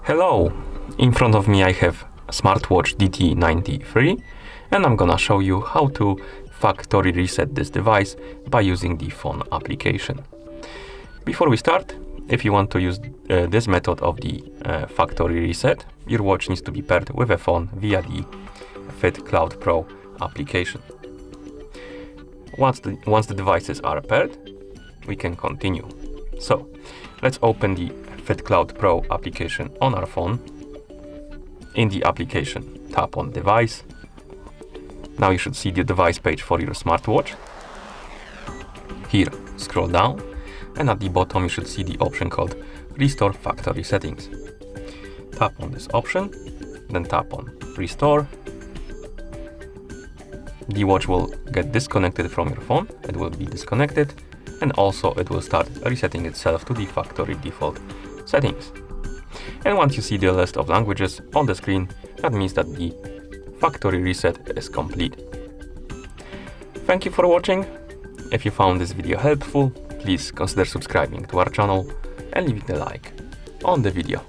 Hello! In front of me I have Smartwatch DT93 and I'm gonna show you how to factory reset this device by using the phone application. Before we start, if you want to use this method of the factory reset, your watch needs to be paired with a phone via the FitCloud Pro application. Once the devices are paired, we can continue. So let's open the FitCloud Pro application on our phone. In the application, tap on Device. Now you should see the device page for your smartwatch. Here, scroll down, and at the bottom you should see the option called Restore Factory Settings. Tap on this option, then tap on Restore. The watch will get disconnected from your phone, it will be disconnected, and also it will start resetting itself to the factory default settings. And once you see the list of languages on the screen, that means that the factory reset is complete. Thank you for watching. If you found this video helpful, please consider subscribing to our channel and leaving a like on the video.